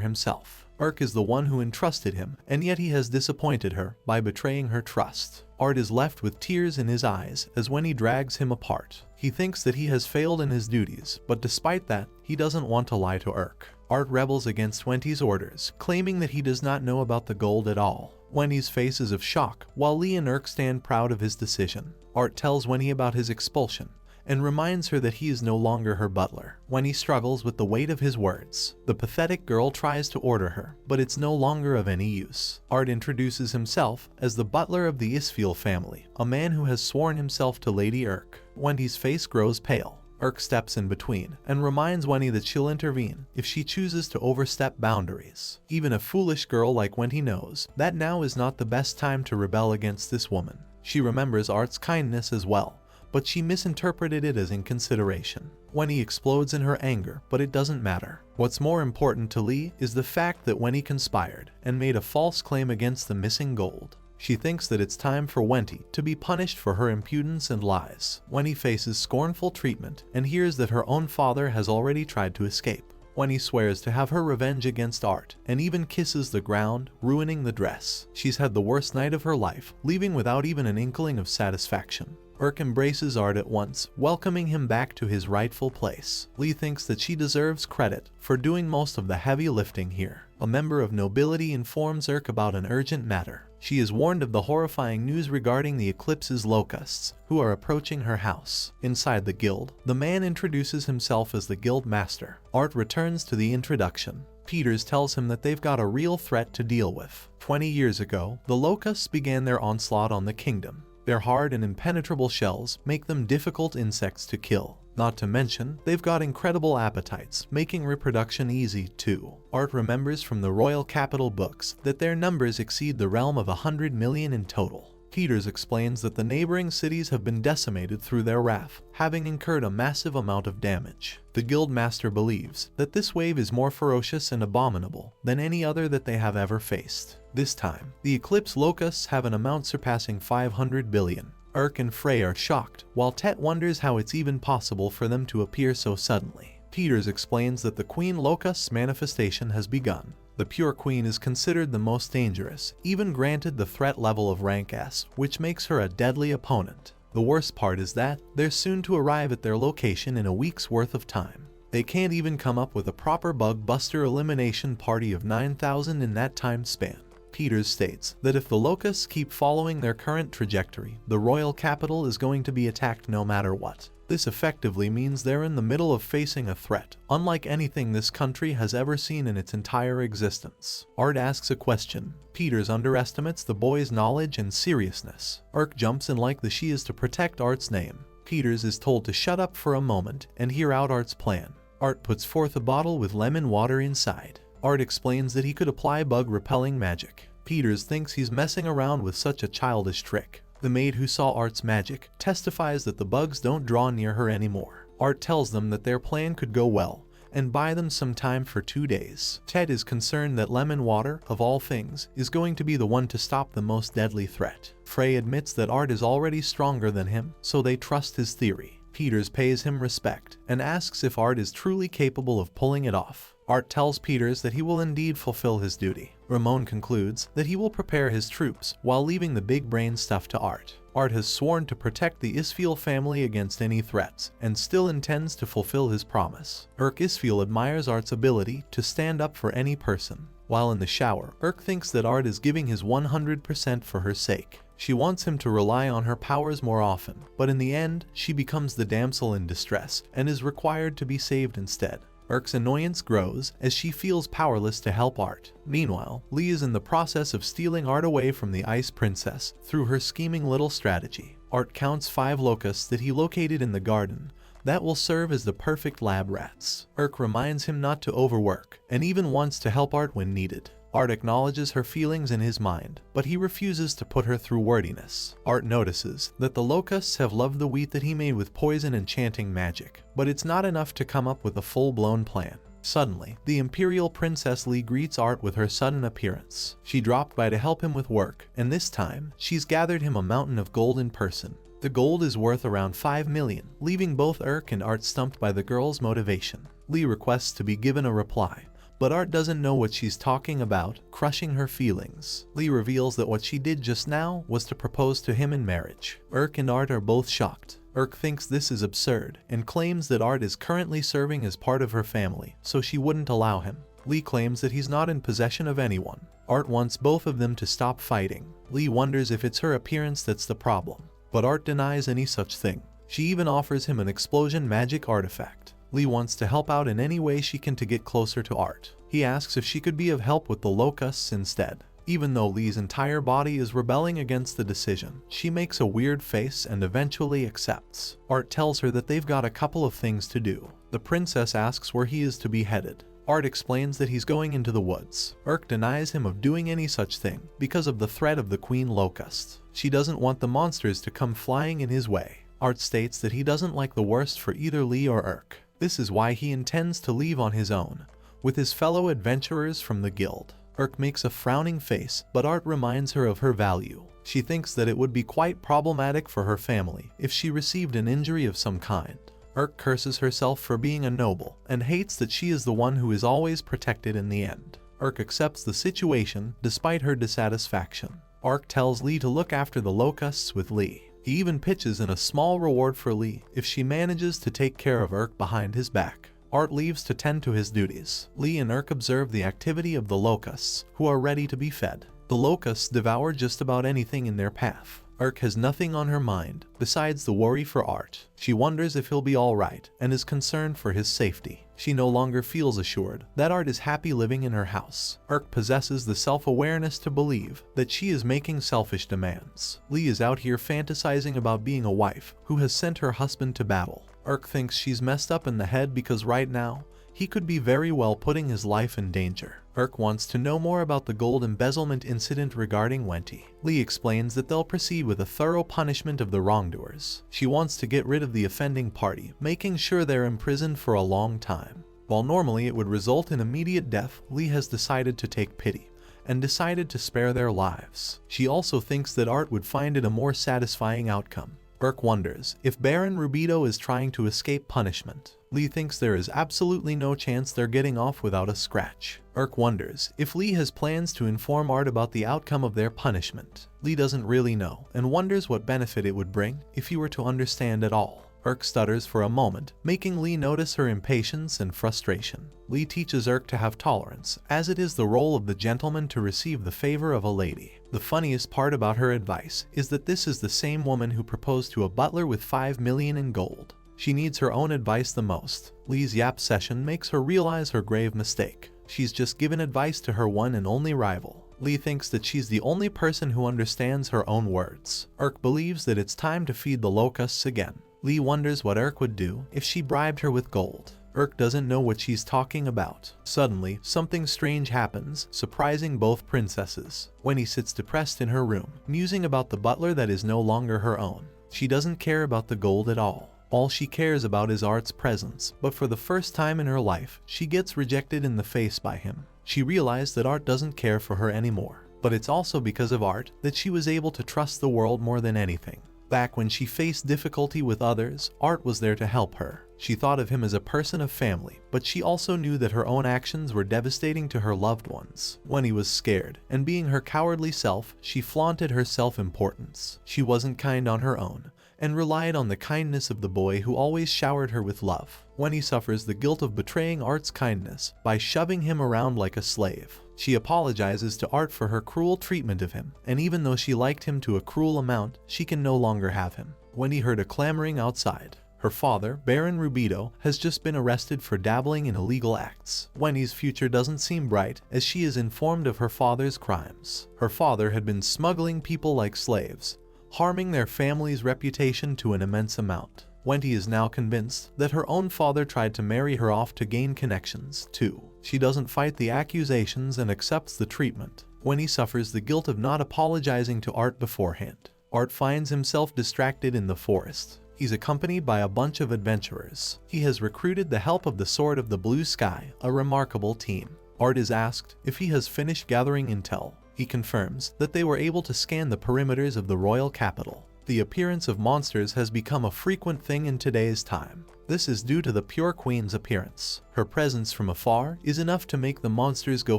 Speaker 1: himself. Urk is the one who entrusted him, and yet he has disappointed her by betraying her trust. Art is left with tears in his eyes as when he drags him apart. He thinks that he has failed in his duties, but despite that, he doesn't want to lie to Urk. Art rebels against Wendy's orders, claiming that he does not know about the gold at all. Wendy's face is of shock, while Lee and Urk stand proud of his decision. Art tells Wendy about his expulsion, and reminds her that he is no longer her butler. When he struggles with the weight of his words, the pathetic girl tries to order her, but it's no longer of any use. Art introduces himself as the butler of the Isfiel family, a man who has sworn himself to Lady Urk. Wendy's face grows pale. Urk steps in between and reminds Wendy that she'll intervene if she chooses to overstep boundaries. Even a foolish girl like Wendy knows that now is not the best time to rebel against this woman. She remembers Art's kindness as well, but she misinterpreted it as inconsideration. Wendy explodes in her anger, but it doesn't matter. What's more important to Lee is the fact that Wendy conspired and made a false claim against the missing gold. She thinks that it's time for Wendy to be punished for her impudence and lies. Wendy faces scornful treatment and hears that her own father has already tried to escape. Wendy swears to have her revenge against Art and even kisses the ground, ruining the dress. She's had the worst night of her life, leaving without even an inkling of satisfaction. Urk embraces Art at once, welcoming him back to his rightful place. Lee thinks that she deserves credit for doing most of the heavy lifting here. A member of nobility informs Urk about an urgent matter. She is warned of the horrifying news regarding the Eclipse's locusts, who are approaching her house. Inside the guild, the man introduces himself as the guild master. Art returns to the introduction. Peters tells him that they've got a real threat to deal with. 20 years ago, the locusts began their onslaught on the kingdom. Their hard and impenetrable shells make them difficult insects to kill. Not to mention, they've got incredible appetites, making reproduction easy too. Art remembers from the royal capital books that their numbers exceed the realm of 100 million in total. Peters explains that the neighboring cities have been decimated through their wrath, having incurred a massive amount of damage. The guildmaster believes that this wave is more ferocious and abominable than any other that they have ever faced. This time, the Eclipse locusts have an amount surpassing 500 billion. Urk and Frey are shocked, while Tet wonders how it's even possible for them to appear so suddenly. Peters explains that the Queen Locust's manifestation has begun. The Pure Queen is considered the most dangerous, even granted the threat level of rank S, which makes her a deadly opponent. The worst part is that they're soon to arrive at their location in a week's worth of time. They can't even come up with a proper bug buster elimination party of 9,000 in that time span. Peters states that if the locusts keep following their current trajectory, the royal capital is going to be attacked no matter what. This effectively means they're in the middle of facing a threat, unlike anything this country has ever seen in its entire existence. Art asks a question. Peters underestimates the boy's knowledge and seriousness. Urk jumps in like the she is to protect Art's name. Peters is told to shut up for a moment and hear out Art's plan. Art puts forth a bottle with lemon water inside. Art explains that he could apply bug-repelling magic. Peters thinks he's messing around with such a childish trick. The maid who saw Art's magic testifies that the bugs don't draw near her anymore. Art tells them that their plan could go well and buy them some time for 2 days. Ted is concerned that lemon water, of all things, is going to be the one to stop the most deadly threat. Frey admits that Art is already stronger than him, so they trust his theory. Peters pays him respect and asks if Art is truly capable of pulling it off. Art tells Peters that he will indeed fulfill his duty. Ramon concludes that he will prepare his troops while leaving the big brain stuff to Art. Art has sworn to protect the Isfiel family against any threats and still intends to fulfill his promise. Urk Isfiel admires Art's ability to stand up for any person. While in the shower, Urk thinks that Art is giving his 100% for her sake. She wants him to rely on her powers more often, but in the end, she becomes the damsel in distress and is required to be saved instead. Urk's annoyance grows as she feels powerless to help Art. Meanwhile, Lee is in the process of stealing Art away from the Ice Princess through her scheming little strategy. Art counts 5 locusts that he located in the garden that will serve as the perfect lab rats. Urk reminds him not to overwork and even wants to help Art when needed. Art acknowledges her feelings in his mind, but he refuses to put her through wordiness. Art notices that the locusts have loved the wheat that he made with poison and chanting magic, but it's not enough to come up with a full-blown plan. Suddenly, the Imperial Princess Lee greets Art with her sudden appearance. She dropped by to help him with work, and this time, she's gathered him a mountain of gold in person. The gold is worth around 5 million, leaving both Urk and Art stumped by the girl's motivation. Lee requests to be given a reply, but Art doesn't know what she's talking about, crushing her feelings. Lee reveals that what she did just now was to propose to him in marriage. Urk and Art are both shocked. Urk thinks this is absurd and claims that Art is currently serving as part of her family, so she wouldn't allow him. Lee claims that he's not in possession of anyone. Art wants both of them to stop fighting. Lee wonders if it's her appearance that's the problem, but Art denies any such thing. She even offers him an explosion magic artifact. Lee wants to help out in any way she can to get closer to Art. He asks if she could be of help with the locusts instead. Even though Lee's entire body is rebelling against the decision, she makes a weird face and eventually accepts. Art tells her that they've got a couple of things to do. The princess asks where he is to be headed. Art explains that he's going into the woods. Urk denies him of doing any such thing because of the threat of the Queen Locust. She doesn't want the monsters to come flying in his way. Art states that he doesn't like the worst for either Lee or Urk. This is why he intends to leave on his own, with his fellow adventurers from the guild. Urk makes a frowning face, but Art reminds her of her value. She thinks that it would be quite problematic for her family if she received an injury of some kind. Urk curses herself for being a noble, and hates that she is the one who is always protected in the end. Urk accepts the situation despite her dissatisfaction. Urk tells Lee to look after the locusts with Lee. He even pitches in a small reward for Lee if she manages to take care of Urk behind his back. Art leaves to tend to his duties. Lee and Urk observe the activity of the locusts, who are ready to be fed. The locusts devour just about anything in their path. Urk has nothing on her mind besides the worry for Art. She wonders if he'll be alright and is concerned for his safety. She no longer feels assured that Art is happy living in her house. Urk possesses the self-awareness to believe that she is making selfish demands. Lee is out here fantasizing about being a wife who has sent her husband to battle. Urk thinks she's messed up in the head because right now, he could be very well putting his life in danger. Urk wants to know more about the gold embezzlement incident regarding Wenty. Lee explains that they'll proceed with a thorough punishment of the wrongdoers. She wants to get rid of the offending party, making sure they're imprisoned for a long time. While normally it would result in immediate death, Lee has decided to take pity and decided to spare their lives. She also thinks that Art would find it a more satisfying outcome. Urk wonders if Baron Rubito is trying to escape punishment. Lee thinks there is absolutely no chance they're getting off without a scratch. Urk wonders if Lee has plans to inform Art about the outcome of their punishment. Lee doesn't really know and wonders what benefit it would bring if he were to understand at all. Urk stutters for a moment, making Lee notice her impatience and frustration. Lee teaches Urk to have tolerance, as it is the role of the gentleman to receive the favor of a lady. The funniest part about her advice is that this is the same woman who proposed to a butler with 5 million in gold. She needs her own advice the most. Lee's yap session makes her realize her grave mistake. She's just given advice to her one and only rival. Lee thinks that she's the only person who understands her own words. Urk believes that it's time to feed the locusts again. Lee wonders what Urk would do if she bribed her with gold. Urk doesn't know what she's talking about. Suddenly, something strange happens, surprising both princesses. Wenty sits depressed in her room, musing about the butler that is no longer her own. She doesn't care about the gold at all. All she cares about is Art's presence, but for the first time in her life, she gets rejected in the face by him. She realized that Art doesn't care for her anymore, but it's also because of Art that she was able to trust the world more than anything. Back when she faced difficulty with others, Art was there to help her. She thought of him as a person of family, but she also knew that her own actions were devastating to her loved ones. When he was scared, and being her cowardly self, she flaunted her self-importance. She wasn't kind on her own, and relied on the kindness of the boy who always showered her with love. When he suffers the guilt of betraying Art's kindness by shoving him around like a slave. She apologizes to Art for her cruel treatment of him, and even though she liked him to a cruel amount, she can no longer have him. Wendy heard a clamoring outside. Her father, Baron Rubido, has just been arrested for dabbling in illegal acts. Wendy's future doesn't seem bright, as she is informed of her father's crimes. Her father had been smuggling people like slaves, harming their family's reputation to an immense amount. Wendy is now convinced that her own father tried to marry her off to gain connections, too. She doesn't fight the accusations and accepts the treatment. Wendy suffers the guilt of not apologizing to Art beforehand. Art finds himself distracted in the forest. He's accompanied by a bunch of adventurers. He has recruited the help of the Sword of the Blue Sky, a remarkable team. Art is asked if he has finished gathering intel. He confirms that they were able to scan the perimeters of the royal capital. The appearance of monsters has become a frequent thing in today's time. This is due to the Pure Queen's appearance. Her presence from afar is enough to make the monsters go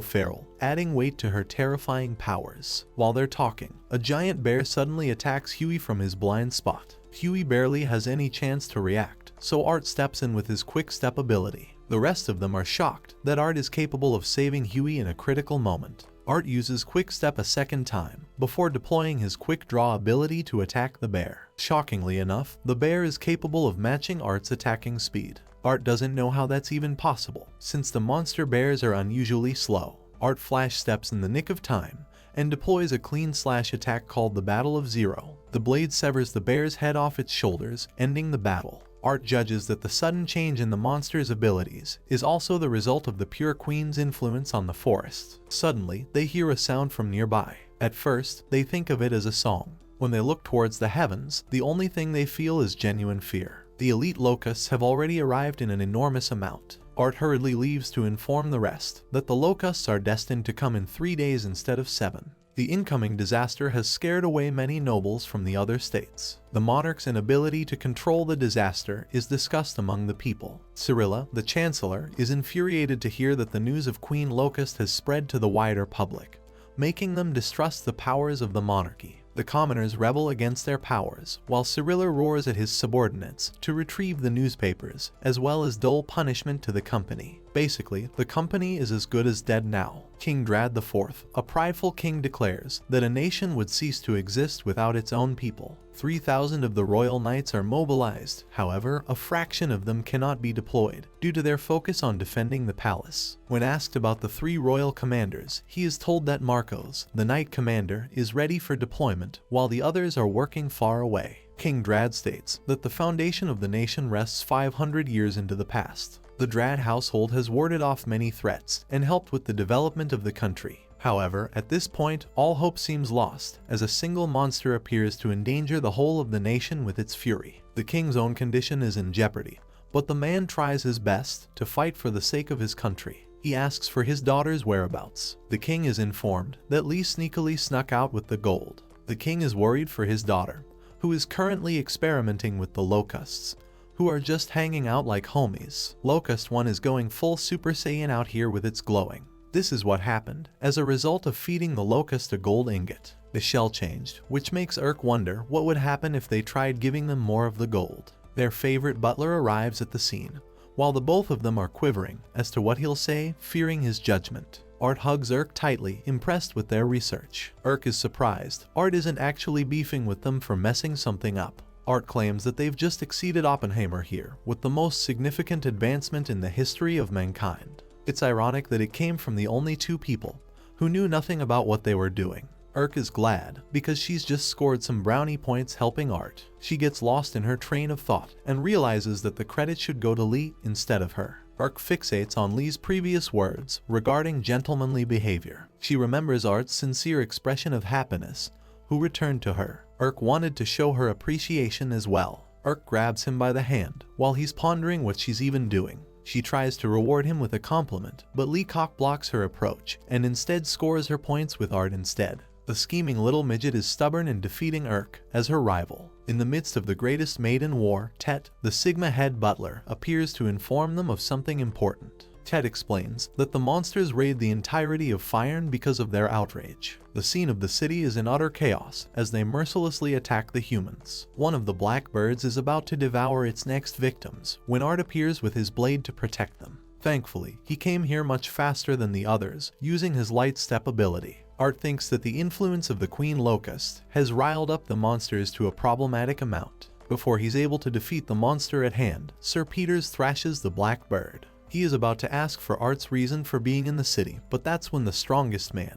Speaker 1: feral, adding weight to her terrifying powers. While they're talking, a giant bear suddenly attacks Huey from his blind spot. Huey barely has any chance to react, so Art steps in with his quick step ability. The rest of them are shocked that Art is capable of saving Huey in a critical moment. Art uses Quick Step a second time, before deploying his Quick Draw ability to attack the bear. Shockingly enough, the bear is capable of matching Art's attacking speed. Art doesn't know how that's even possible, since the monster bears are unusually slow. Art flash steps in the nick of time, and deploys a clean slash attack called the Battle of Zero. The blade severs the bear's head off its shoulders, ending the battle. Art judges that the sudden change in the monster's abilities is also the result of the Pure Queen's influence on the forest. Suddenly, they hear a sound from nearby. At first, they think of it as a song. When they look towards the heavens, the only thing they feel is genuine fear. The elite locusts have already arrived in an enormous amount. Art hurriedly leaves to inform the rest that the locusts are destined to come in 3 days instead of 7. The incoming disaster has scared away many nobles from the other states. The monarch's inability to control the disaster is discussed among the people. Cyrilla, the chancellor, is infuriated to hear that the news of Queen Locust has spread to the wider public, making them distrust the powers of the monarchy. The commoners rebel against their powers, while Cyrilla roars at his subordinates to retrieve the newspapers, as well as dole punishment to the company. Basically, the company is as good as dead now. King Drad IV, a prideful king, declares that a nation would cease to exist without its own people. 3,000 of the royal knights are mobilized. However, a fraction of them cannot be deployed due to their focus on defending the palace. When asked about the 3 royal commanders, he is told that Marcos, the knight commander, is ready for deployment while the others are working far away. King Drad states that the foundation of the nation rests 500 years into the past. The Drad household has warded off many threats and helped with the development of the country. However, at this point, all hope seems lost, as a single monster appears to endanger the whole of the nation with its fury. The king's own condition is in jeopardy, but the man tries his best to fight for the sake of his country. He asks for his daughter's whereabouts. The king is informed that Lee sneakily snuck out with the gold. The king is worried for his daughter, who is currently experimenting with the locusts, who are just hanging out like homies. Locust 1 is going full Super Saiyan out here with its glowing. This is what happened as a result of feeding the locust a gold ingot. The shell changed, which makes Urk wonder what would happen if they tried giving them more of the gold. Their favorite Butler arrives at the scene, while the both of them are quivering as to what he'll say, fearing his judgment. Art hugs Urk tightly, impressed with their research. Urk is surprised Art isn't actually beefing with them for messing something up. Art claims that they've just exceeded Oppenheimer here, with the most significant advancement in the history of mankind. It's ironic that it came from the only 2 people who knew nothing about what they were doing. Urk is glad because she's just scored some brownie points helping Art. She gets lost in her train of thought and realizes that the credit should go to Lee instead of her. Urk fixates on Lee's previous words regarding gentlemanly behavior. She remembers Art's sincere expression of happiness, who returned to her. Urk wanted to show her appreciation as well. Urk grabs him by the hand while he's pondering what she's even doing. She tries to reward him with a compliment, but Lee cock-blocks her approach and instead scores her points with Art instead. The scheming little midget is stubborn in defeating Urk as her rival. In the midst of the greatest maiden war, Tet, the Sigma head butler, appears to inform them of something important. Tet explains that the monsters raid the entirety of Fyern because of their outrage. The scene of the city is in utter chaos as they mercilessly attack the humans. One of the black birds is about to devour its next victims when Art appears with his blade to protect them. Thankfully, he came here much faster than the others, using his light step ability. Art thinks that the influence of the Queen Locust has riled up the monsters to a problematic amount. Before he's able to defeat the monster at hand, Sir Peters thrashes the black bird. He is about to ask for Art's reason for being in the city, but that's when the strongest man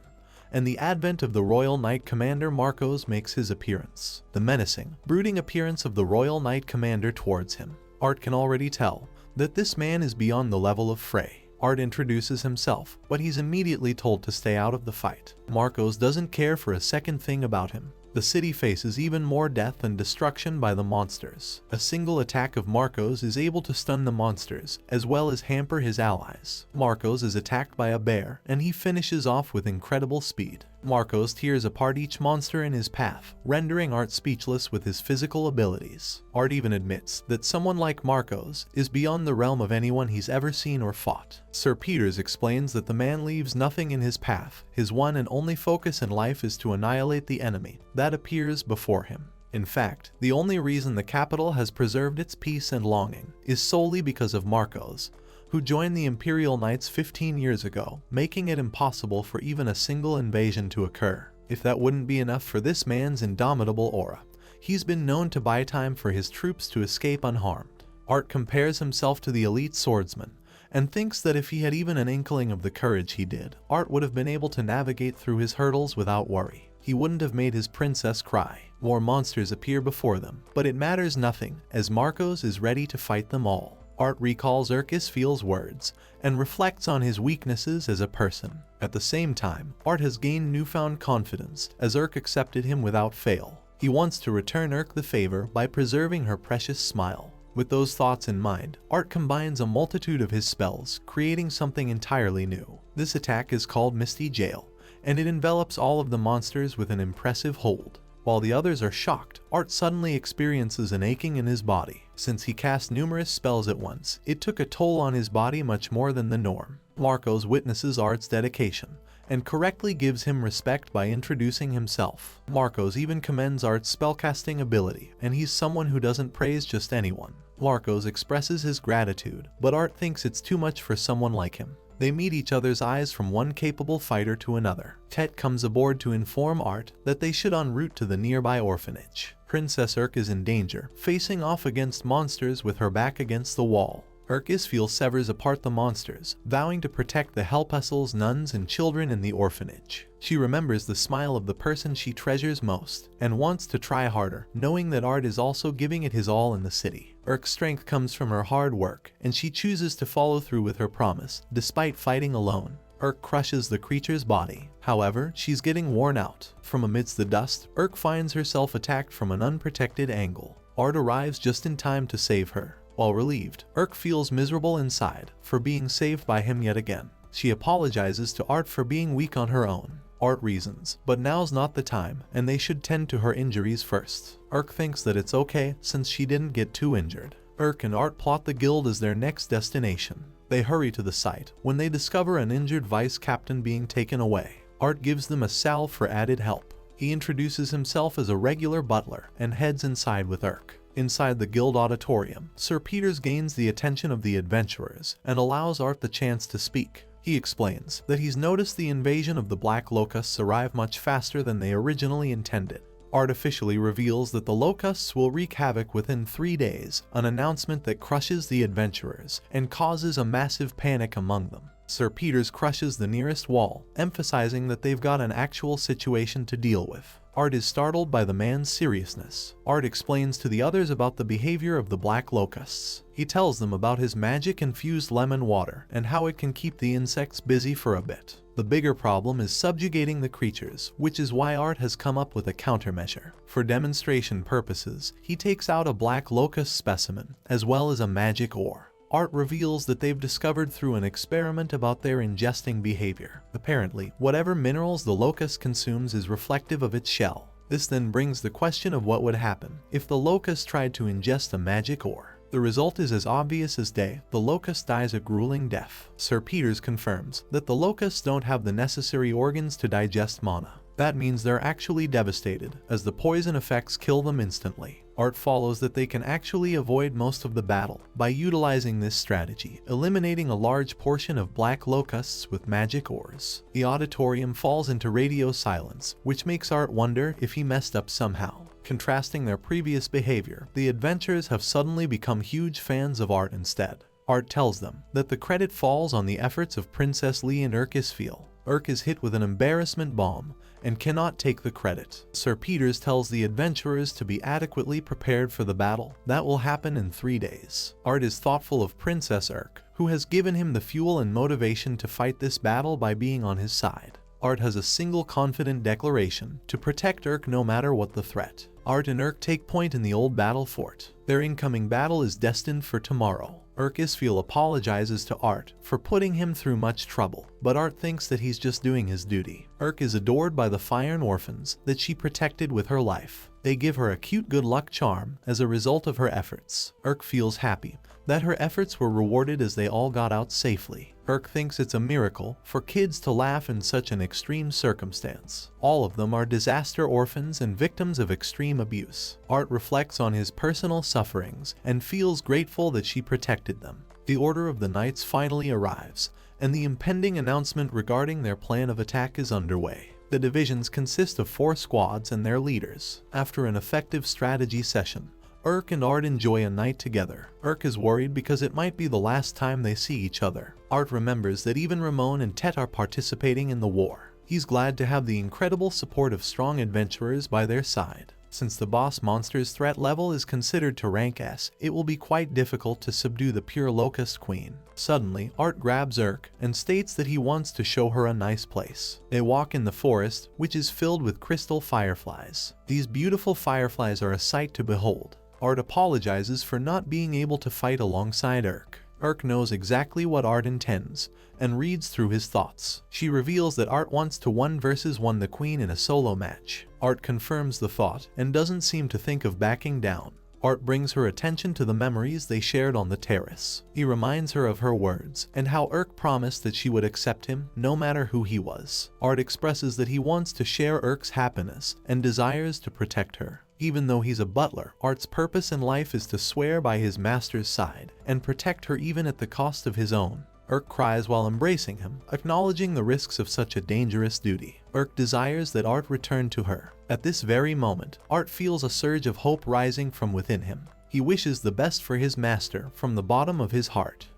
Speaker 1: and the advent of the Royal Knight Commander Marcos makes his appearance. The menacing, brooding appearance of the Royal Knight Commander towards him. Art can already tell that this man is beyond the level of Frey. Art introduces himself, but he's immediately told to stay out of the fight. Marcos doesn't care for a second thing about him. The city faces even more death and destruction by the monsters. A single attack of Marcos is able to stun the monsters, as well as hamper his allies. Marcos is attacked by a bear, and he finishes off with incredible speed. Marcos tears apart each monster in his path, rendering Art speechless with his physical abilities. Art even admits that someone like Marcos is beyond the realm of anyone he's ever seen or fought. Sir Peters explains that the man leaves nothing in his path. His one and only focus in life is to annihilate the enemy that appears before him. In fact, the only reason the capital has preserved its peace and longing is solely because of Marcos, who joined the Imperial Knights 15 years ago, making it impossible for even a single invasion to occur. If that wouldn't be enough for this man's indomitable aura, he's been known to buy time for his troops to escape unharmed. Art compares himself to the elite swordsman, and thinks that if he had even an inkling of the courage he did, Art would have been able to navigate through his hurdles without worry. He wouldn't have made his princess cry. More monsters appear before them, but it matters nothing, as Marcos is ready to fight them all. Art recalls Urk Isfiel's words, and reflects on his weaknesses as a person. At the same time, Art has gained newfound confidence, as Urk accepted him without fail. He wants to return Urk the favor by preserving her precious smile. With those thoughts in mind, Art combines a multitude of his spells, creating something entirely new. This attack is called Misty Jail, and it envelops all of the monsters with an impressive hold. While the others are shocked, Art suddenly experiences an aching in his body. Since he cast numerous spells at once, it took a toll on his body much more than the norm. Marcos witnesses Art's dedication, and correctly gives him respect by introducing himself. Marcos even commends Art's spellcasting ability, and he's someone who doesn't praise just anyone. Marcos expresses his gratitude, but Art thinks it's too much for someone like him. They meet each other's eyes from one capable fighter to another. Tet comes aboard to inform Art that they should en route to the nearby orphanage. Princess Urk is in danger, facing off against monsters with her back against the wall. Urk Isfiel severs apart the monsters, vowing to protect the Helpessels, nuns, and children in the orphanage. She remembers the smile of the person she treasures most, and wants to try harder, knowing that Art is also giving it his all in the city. Urk's strength comes from her hard work, and she chooses to follow through with her promise, despite fighting alone. Urk crushes the creature's body. However, she's getting worn out. From amidst the dust, Urk finds herself attacked from an unprotected angle. Art arrives just in time to save her. While relieved, Urk feels miserable inside for being saved by him yet again. She apologizes to Art for being weak on her own. Art reasons, but now's not the time, and they should tend to her injuries first. Urk thinks that it's okay since she didn't get too injured. Urk and Art plot the guild as their next destination. They hurry to the site when they discover an injured vice captain being taken away. Art gives them a salve for added help. He introduces himself as a regular butler and heads inside with Urk. Inside the guild auditorium, Sir Peters gains the attention of the adventurers and allows Art the chance to speak. He explains that he's noticed the invasion of the Black Locusts arrive much faster than they originally intended. Art officially reveals that the Locusts will wreak havoc within 3 days, an announcement that crushes the adventurers and causes a massive panic among them. Sir Peters crushes the nearest wall, emphasizing that they've got an actual situation to deal with. Art is startled by the man's seriousness. Art explains to the others about the behavior of the Black Locusts. He tells them about his magic-infused lemon water and how it can keep the insects busy for a bit. The bigger problem is subjugating the creatures, which is why Art has come up with a countermeasure. For demonstration purposes, he takes out a Black Locust specimen, as well as a magic ore. Art reveals that they've discovered through an experiment about their ingesting behavior. Apparently, whatever minerals the locust consumes is reflective of its shell. This then brings the question of what would happen if the locust tried to ingest a magic ore. The result is as obvious as day. The locust dies a grueling death. Sir Peters confirms that the locusts don't have the necessary organs to digest mana. That means they're actually devastated, as the poison effects kill them instantly. Art follows that they can actually avoid most of the battle by utilizing this strategy, eliminating a large portion of black locusts with magic ores. The auditorium falls into radio silence, which makes Art wonder if he messed up somehow. Contrasting their previous behavior, the adventurers have suddenly become huge fans of Art instead. Art tells them that the credit falls on the efforts of Princess Urk Isfiel. Urk is hit with an embarrassment bomb and cannot take the credit. Sir Peters tells the adventurers to be adequately prepared for the battle that will happen in 3 days. Art is thoughtful of Princess Urk, who has given him the fuel and motivation to fight this battle by being on his side. Art has a single confident declaration to protect Urk no matter what the threat. Art and Urk take point in the old battle fort. Their incoming battle is destined for tomorrow. Urk Isfiel apologizes to Art for putting him through much trouble, but Art thinks that he's just doing his duty. Urk is adored by the Fire orphans that she protected with her life. They give her a cute good luck charm as a result of her efforts. Urk feels happy that her efforts were rewarded as they all got out safely. Urk thinks it's a miracle for kids to laugh in such an extreme circumstance. All of them are disaster orphans and victims of extreme abuse. Art reflects on his personal sufferings and feels grateful that she protected them. The Order of the Knights finally arrives, and the impending announcement regarding their plan of attack is underway. The divisions consist of 4 squads and their leaders. After an effective strategy session, Urk and Art enjoy a night together. Urk is worried because it might be the last time they see each other. Art remembers that even Ramon and Tet are participating in the war. He's glad to have the incredible support of strong adventurers by their side. Since the boss monster's threat level is considered to rank S, it will be quite difficult to subdue the pure Locust Queen. Suddenly, Art grabs Urk and states that he wants to show her a nice place. They walk in the forest, which is filled with crystal fireflies. These beautiful fireflies are a sight to behold. Art apologizes for not being able to fight alongside Urk. Urk knows exactly what Art intends and reads through his thoughts. She reveals that Art wants to 1 versus 1 the Queen in a solo match. Art confirms the thought and doesn't seem to think of backing down. Art brings her attention to the memories they shared on the terrace. He reminds her of her words and how Urk promised that she would accept him no matter who he was. Art expresses that he wants to share Urk's happiness and desires to protect her. Even though he's a butler, Art's purpose in life is to swear by his master's side and protect her even at the cost of his own. Urk cries while embracing him, acknowledging the risks of such a dangerous duty. Urk desires that Art return to her. At this very moment, Art feels a surge of hope rising from within him. He wishes the best for his master from the bottom of his heart.